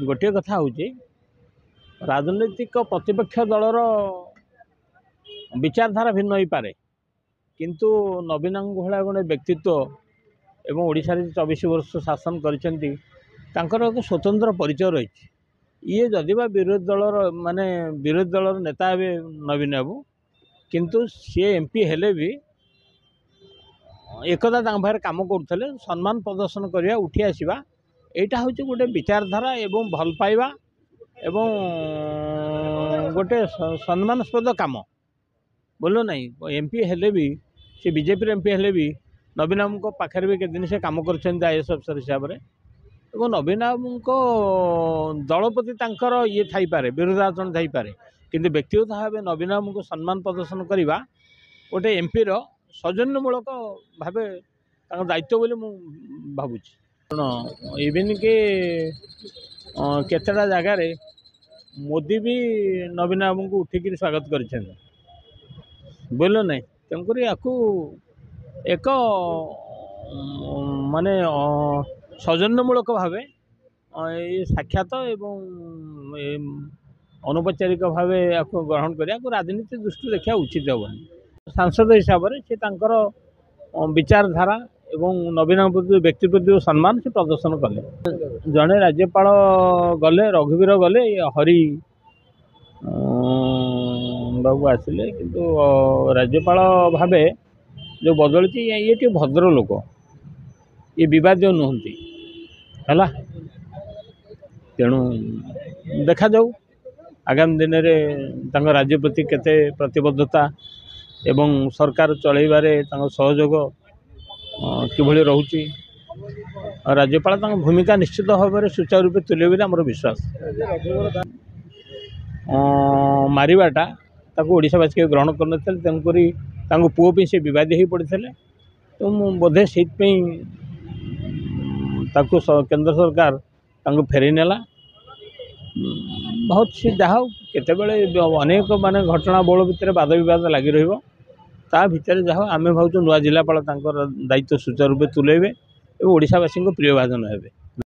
गोटे कथा हूँ राजनैतिक प्रतिपक्ष दलर विचारधारा भिन्न हो पारे किंतु नवीन भाया गोटे व्यक्तित्व एवं ओडिशा रे 24 वर्ष शासन करिसेंती तांकर एक स्वतंत्र परिचय रही ये जदिबा विरोधी दलर माने विरोधी दलर नेता हे नवीन बाबू किंतु सी एमपी हेले भी एकदा पाखे काम करुले सम्मान प्रदर्शन करवा उठी आसवा यहाँ हूँ गोटे विचारधारा एवं भल पाइबा एवं गोटे सम्मानस्पद काम बोलो नहीं एमपी हेले भी से बीजेपी एमपी हेले भी नवीन बाबू पाखे भी केदिन से कम कर आईएएस अफिसर हिसाब से और नवीन बाबू दल प्रति ये थाईपे विरोधाचरण थाईपे किंतु व्यक्तिगत भाव नवीन बाबू को सम्मान प्रदर्शन करवा गोटे एमपी सौजन्यमूलक भाव दायित्व बोली मु भावुची इवन के केतटा जगार मोदी भी नवीन बाबू को उठिक स्वागत कर बोल नहीं तेणुक एक माने सौजन्यमूलक भाव ये साक्षात एवं अनौपचारिक भाव या ग्रहण करने राजनीति दृष्टि देखा उचित हेनी सांसद हिसाब से विचारधारा एवं नवीन व्यक्ति प्रति सम्मान से प्रदर्शन कले जड़े राज्यपाल गले रघुवीर गले हरि बाबू आसिले किंतु राज्यपाल भावे जो बदलती ये भद्र लोक ये विवाद नुहति है तेणु देखा जाऊ आगामी दिन में राज्य प्रति केते प्रतिबद्धता एवं सरकार चलैबारे सहयोग किभली रोची राज्यपाल भूमिका निश्चित भाव में सुचारू रूपे तुले बोली आमर विश्वास मारिबाटा ओडावासी ग्रहण कर तेणुक पुओ से बद हो पड़ते तो बोधे से केंद्र सरकार फेरई नेला बहुत सी जहाँ केतबेले अनेक माने घटना बहुल भितर वाद विवाद लगी ता भितर जहाँ आम भाव नुआ जिलापाल दायित्व सुचारू रूपे तुलेबे और ओडावासी प्रिय भाजन हे।